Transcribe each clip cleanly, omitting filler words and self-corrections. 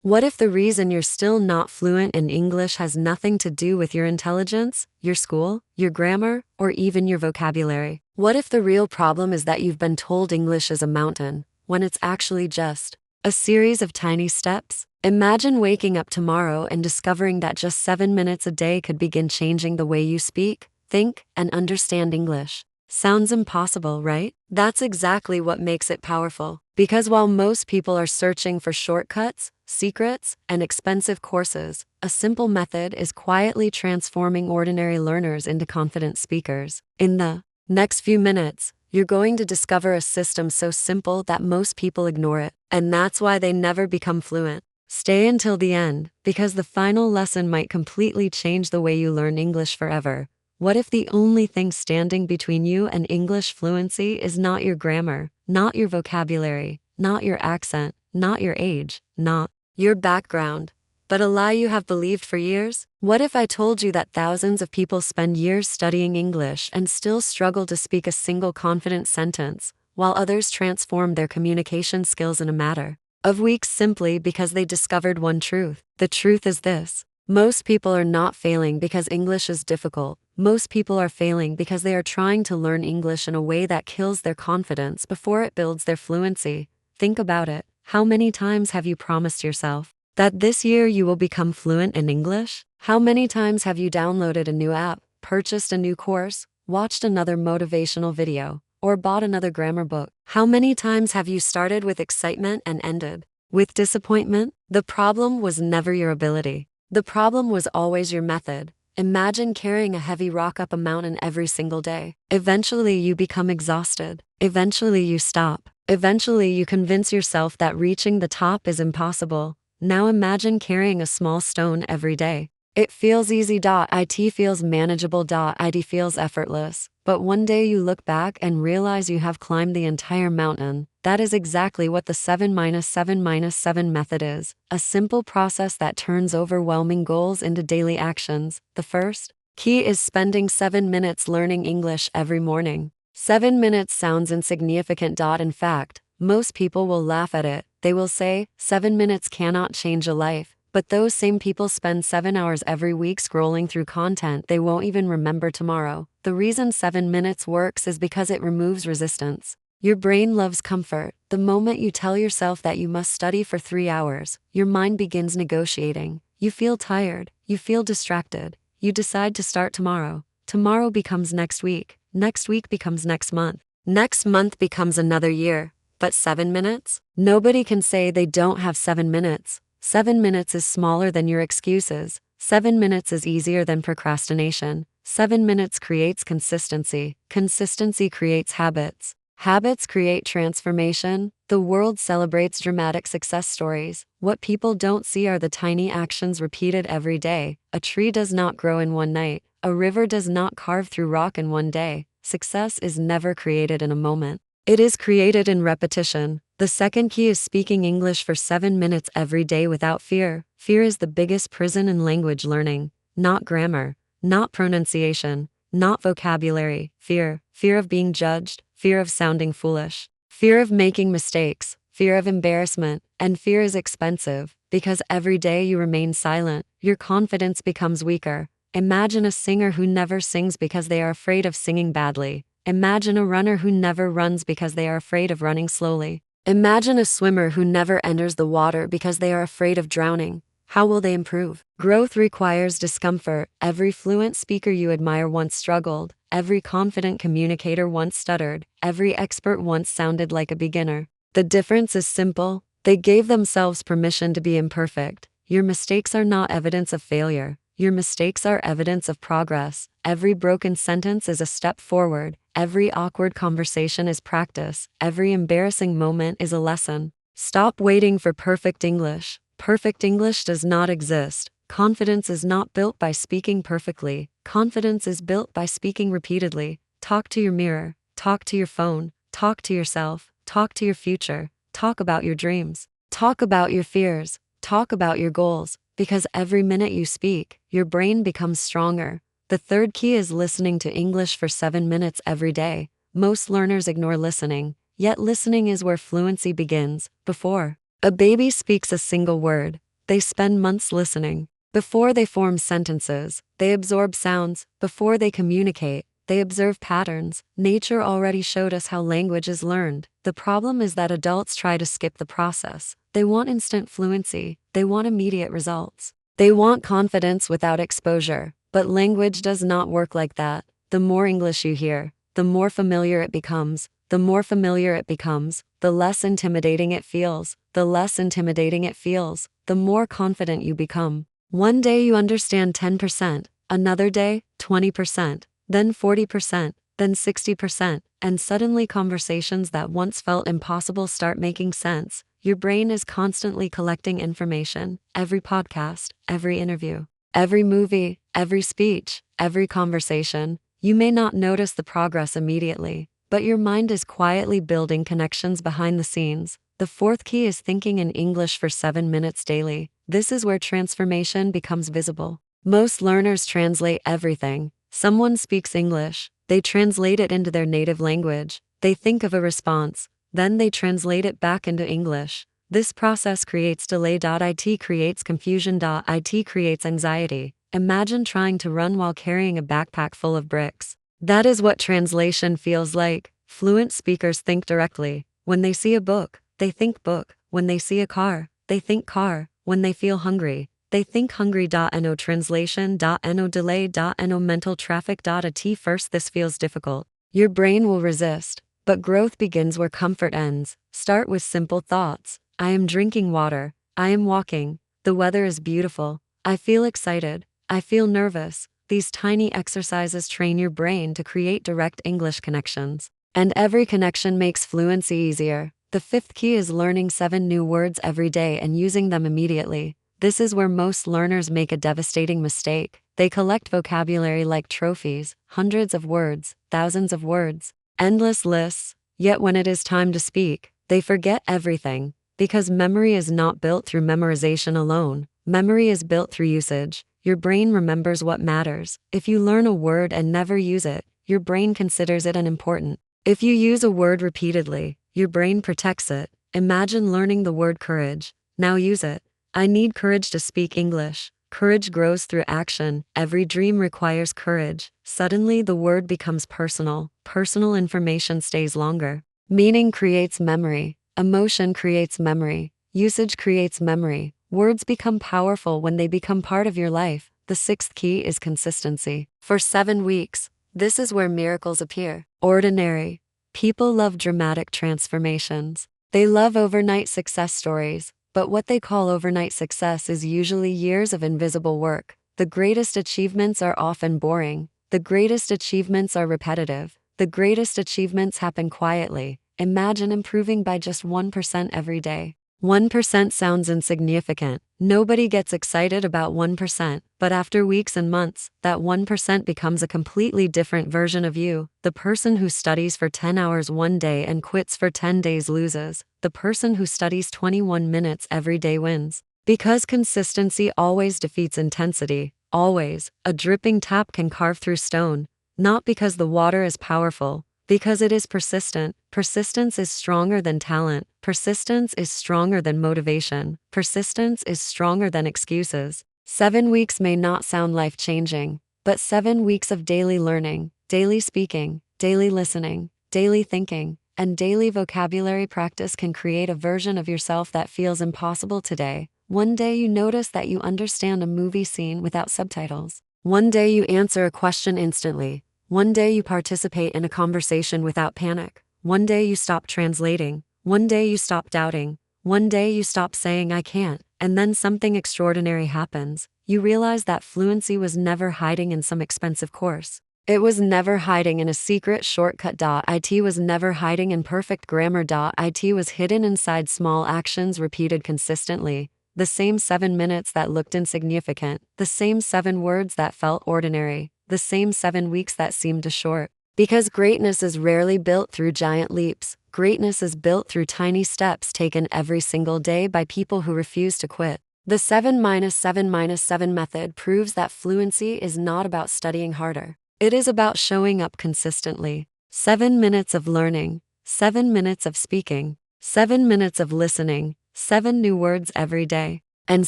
What if the reason you're still not fluent in English has nothing to do with your intelligence, your school, your grammar, or even your vocabulary? What if the real problem is that you've been told English is a mountain, when it's actually just a series of tiny steps? Imagine waking up tomorrow and discovering that just 7 minutes a day could begin changing the way you speak, think, and understand English. Sounds impossible, right? That's exactly what makes it powerful. Because while most people are searching for shortcuts, secrets, and expensive courses, a simple method is quietly transforming ordinary learners into confident speakers. In the next few minutes, you're going to discover a system so simple that most people ignore it, and that's why they never become fluent. Stay until the end, because the final lesson might completely change the way you learn English forever. What if the only thing standing between you and English fluency is not your grammar, not your vocabulary, not your accent, not your age, not your background, but a lie you have believed for years? What if I told you that thousands of people spend years studying English and still struggle to speak a single confident sentence, while others transform their communication skills in a matter of weeks simply because they discovered one truth? The truth is this: most people are not failing because English is difficult. Most people are failing because they are trying to learn English in a way that kills their confidence before it builds their fluency. Think about it. How many times have you promised yourself that this year you will become fluent in English? How many times have you downloaded a new app, purchased a new course, watched another motivational video, or bought another grammar book? How many times have you started with excitement and ended with disappointment? The problem was never your ability. The problem was always your method. Imagine carrying a heavy rock up a mountain every single day. Eventually you become exhausted. Eventually you stop. Eventually you convince yourself that reaching the top is impossible. Now imagine carrying a small stone every day. It feels easy. It feels manageable. It feels effortless. But one day you look back and realize you have climbed the entire mountain. That is exactly what the 7-7-7 method is. A simple process that turns overwhelming goals into daily actions. The first key is spending 7 minutes learning English every morning. 7 minutes sounds insignificant. In fact, most people will laugh at it. They will say, 7 minutes cannot change a life. But those same people spend 7 hours every week scrolling through content they won't even remember tomorrow. The reason 7 minutes works is because it removes resistance. Your brain loves comfort. The moment you tell yourself that you must study for 3 hours, your mind begins negotiating. You feel tired. You feel distracted. You decide to start tomorrow. Tomorrow becomes next week. Next week becomes next month. Next month becomes another year. But 7 minutes? Nobody can say they don't have 7 minutes. 7 minutes is smaller than your excuses. 7 minutes is easier than procrastination. 7 minutes creates consistency. Consistency creates habits. Habits create transformation. The world celebrates dramatic success stories. What people don't see are the tiny actions repeated every day. A tree does not grow in one night. A river does not carve through rock in one day. Success is never created in a moment. It is created in repetition. The second key is speaking English for 7 minutes every day without fear. Fear is the biggest prison in language learning. Not grammar, not pronunciation, not vocabulary. Fear. Fear of being judged, fear of sounding foolish, fear of making mistakes, fear of embarrassment. And fear is expensive, because every day you remain silent, your confidence becomes weaker. Imagine a singer who never sings because they are afraid of singing badly. Imagine a runner who never runs because they are afraid of running slowly. Imagine a swimmer who never enters the water because they are afraid of drowning. How will they improve? Growth requires discomfort. Every fluent speaker you admire once struggled. Every confident communicator once stuttered. Every expert once sounded like a beginner. The difference is simple. They gave themselves permission to be imperfect. Your mistakes are not evidence of failure. Your mistakes are evidence of progress. Every broken sentence is a step forward. Every awkward conversation is practice. Every embarrassing moment is a lesson. Stop waiting for perfect English. Perfect English does not exist. Confidence is not built by speaking perfectly. Confidence is built by speaking repeatedly. Talk to your mirror. Talk to your phone. Talk to yourself. Talk to your future. Talk about your dreams. Talk about your fears. Talk about your goals. Because every minute you speak, your brain becomes stronger. The third key is listening to English for 7 minutes every day. Most learners ignore listening, yet listening is where fluency begins. Before a baby speaks a single word, They spend months listening. Before they form sentences, they absorb sounds. Before they communicate, they observe patterns. Nature already showed us how language is learned. The problem is that adults try to skip the process. They want instant fluency. They want immediate results. They want confidence without exposure. But language does not work like that. The more English you hear, the more familiar it becomes. The more familiar it becomes, the less intimidating it feels. The less intimidating it feels, the more confident you become. One day you understand 10%, another day, 20%, then 40%, then 60%, and suddenly conversations that once felt impossible start making sense. Your brain is constantly collecting information. Every podcast, every interview, every movie, every speech, every conversation. You may not notice the progress immediately, but your mind is quietly building connections behind the scenes. The fourth key is thinking in English for 7 minutes daily. This is where transformation becomes visible. Most learners translate everything. Someone speaks English, they translate it into their native language. They think of a response, then they translate it back into English. This process creates delay. It creates confusion. It creates anxiety. Imagine trying to run while carrying a backpack full of bricks. That is what translation feels like. Fluent speakers think directly. When they see a book, they think book. When they see a car, they think car. When they feel hungry, they think hungry. No translation. No delay. No mental traffic. At first this feels difficult. Your brain will resist, but growth begins where comfort ends. Start with simple thoughts. I am drinking water. I am walking. The weather is beautiful. I feel excited. I feel nervous. These tiny exercises train your brain to create direct English connections. And every connection makes fluency easier. The fifth key is learning 7 new words every day and using them immediately. This is where most learners make a devastating mistake. They collect vocabulary like trophies, hundreds of words, thousands of words, endless lists. Yet when it is time to speak, they forget everything. Because memory is not built through memorization alone. Memory is built through usage. Your brain remembers what matters. If you learn a word and never use it, your brain considers it unimportant. If you use a word repeatedly, your brain protects it. Imagine learning the word courage. Now use it. I need courage to speak English. Courage grows through action. Every dream requires courage. Suddenly the word becomes personal. Personal information stays longer. Meaning creates memory. Emotion creates memory. Usage creates memory. Words become powerful when they become part of your life. The sixth key is consistency. For 7 weeks, this is where miracles appear. Ordinary. People love dramatic transformations. They love overnight success stories, but what they call overnight success is usually years of invisible work. The greatest achievements are often boring. The greatest achievements are repetitive. The greatest achievements happen quietly. Imagine improving by just 1% every day. 1% sounds insignificant. Nobody gets excited about 1%, but after weeks and months, that 1% becomes a completely different version of you. The person who studies for 10 hours one day and quits for 10 days loses. The person who studies 21 minutes every day wins. Because consistency always defeats intensity. Always. A dripping tap can carve through stone. Not because the water is powerful, because it is persistent. Persistence is stronger than talent. Persistence is stronger than motivation. Persistence is stronger than excuses. 7 weeks may not sound life-changing, but 7 weeks of daily learning, daily speaking, daily listening, daily thinking, and daily vocabulary practice can create a version of yourself that feels impossible today. One day you notice that you understand a movie scene without subtitles. One day you answer a question instantly. One day you participate in a conversation without panic. One day you stop translating. One day you stop doubting. One day you stop saying I can't, and then something extraordinary happens. You realize that fluency was never hiding in some expensive course. It was never hiding in a secret shortcut. It was never hiding in perfect grammar. It was hidden inside small actions repeated consistently. The same 7 minutes that looked insignificant. The same 7 words that felt ordinary. The same 7 weeks that seemed too short. Because greatness is rarely built through giant leaps. Greatness is built through tiny steps taken every single day by people who refuse to quit. The 7-7-7 method proves that fluency is not about studying harder. It is about showing up consistently. 7 minutes of learning, 7 minutes of speaking, 7 minutes of listening, 7 new words every day. And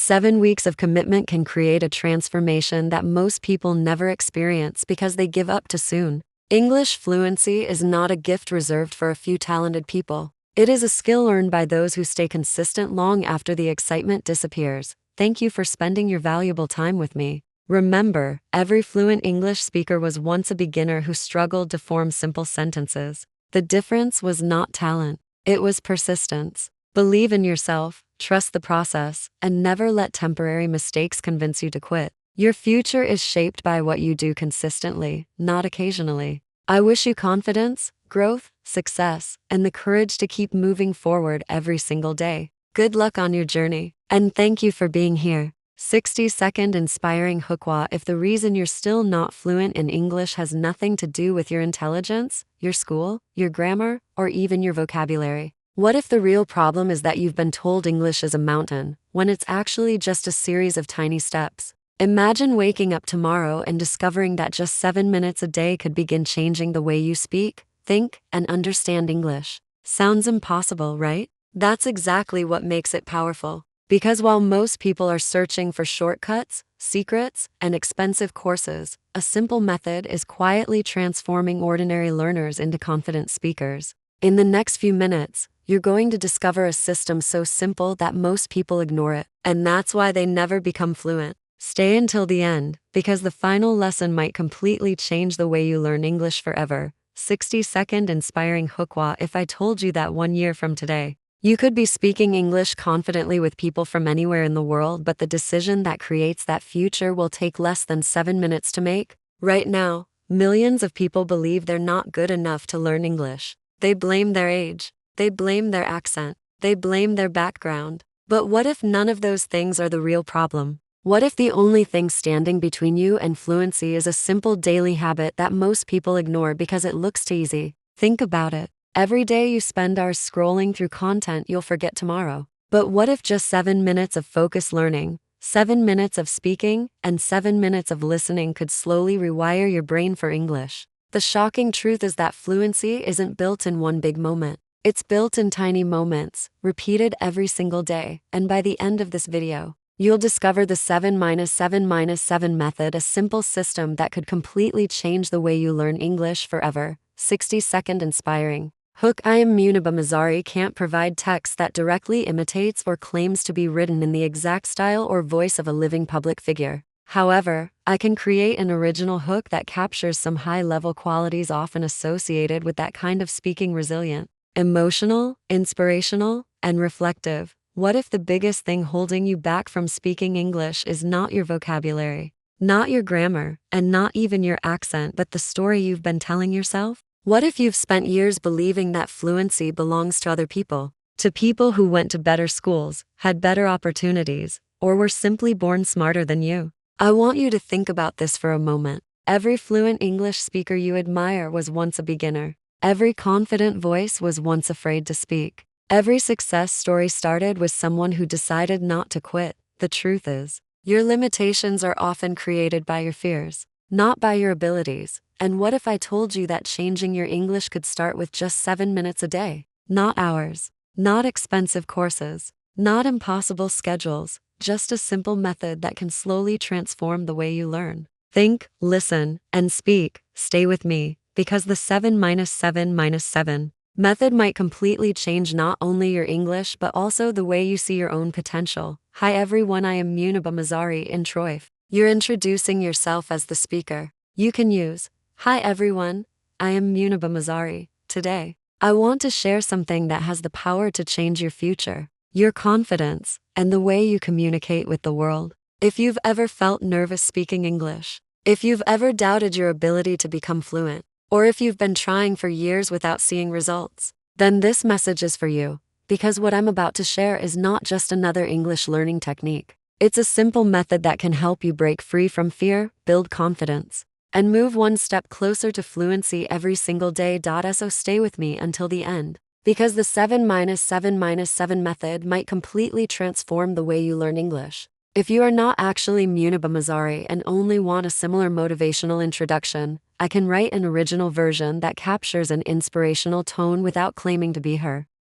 7 weeks of commitment can create a transformation that most people never experience because they give up too soon. English fluency is not a gift reserved for a few talented people. It is a skill earned by those who stay consistent long after the excitement disappears. Thank you for spending your valuable time with me. Remember, every fluent English speaker was once a beginner who struggled to form simple sentences. The difference was not talent, it was persistence. Believe in yourself, trust the process, and never let temporary mistakes convince you to quit. Your future is shaped by what you do consistently, not occasionally. I wish you confidence, growth, success, and the courage to keep moving forward every single day. Good luck on your journey, and thank you for being here. 60-second inspiring hookwa. If the reason you're still not fluent in English has nothing to do with your intelligence, your school, your grammar, or even your vocabulary, what if the real problem is that you've been told English is a mountain, when it's actually just a series of tiny steps? Imagine waking up tomorrow and discovering that just 7 minutes a day could begin changing the way you speak, think, and understand English. Sounds impossible, right? That's exactly what makes it powerful. Because while most people are searching for shortcuts, secrets, and expensive courses, a simple method is quietly transforming ordinary learners into confident speakers. In the next few minutes, you're going to discover a system so simple that most people ignore it, and that's why they never become fluent. Stay until the end, because the final lesson might completely change the way you learn English forever. 60-second inspiring hookwa. If I told you that 1 year from today, you could be speaking English confidently with people from anywhere in the world, but the decision that creates that future will take less than 7 minutes to make. Right now, millions of people believe they're not good enough to learn English. They blame their age, they blame their accent, they blame their background. But what if none of those things are the real problem? What if the only thing standing between you and fluency is a simple daily habit that most people ignore because it looks too easy? Think about it. Every day you spend hours scrolling through content you'll forget tomorrow. But what if just 7 minutes of focused learning, 7 minutes of speaking, and 7 minutes of listening could slowly rewire your brain for English? The shocking truth is that fluency isn't built in one big moment. It's built in tiny moments, repeated every single day, and by the end of this video, you'll discover the 7-7-7 method, a simple system that could completely change the way you learn English forever. 60-second inspiring hook. I am Muniba Mazari can't provide text that directly imitates or claims to be written in the exact style or voice of a living public figure. However, I can create an original hook that captures some high-level qualities often associated with that kind of speaking: resilient, emotional, inspirational, and reflective. What if the biggest thing holding you back from speaking English is not your vocabulary, not your grammar, and not even your accent, but the story you've been telling yourself? What if you've spent years believing that fluency belongs to other people, to people who went to better schools, had better opportunities, or were simply born smarter than you? I want you to think about this for a moment. Every fluent English speaker you admire was once a beginner. Every confident voice was once afraid to speak. Every success story started with someone who decided not to quit. The truth is, your limitations are often created by your fears, not by your abilities. And what if I told you that changing your English could start with just 7 minutes a day? Not hours, not expensive courses, not impossible schedules, just a simple method that can slowly transform the way you learn. Think, listen, and speak. Stay with me, because the 7-7-7 method might completely change not only your English but also the way you see your own potential. Hi everyone, I am Muniba Mazari in Troy. You're introducing yourself as the speaker. You can use, hi everyone, I am Muniba Mazari. Today, I want to share something that has the power to change your future, your confidence, and the way you communicate with the world. If you've ever felt nervous speaking English, if you've ever doubted your ability to become fluent, or if you've been trying for years without seeing results, then this message is for you, because what I'm about to share is not just another English learning technique. It's a simple method that can help you break free from fear, build confidence, and move one step closer to fluency every single day. So stay with me until the end, because the 7-7-7 method might completely transform the way you learn English. If you are not actually Muniba Mazari and only want a similar motivational introduction, I can write an original version that captures an inspirational tone without claiming to be her.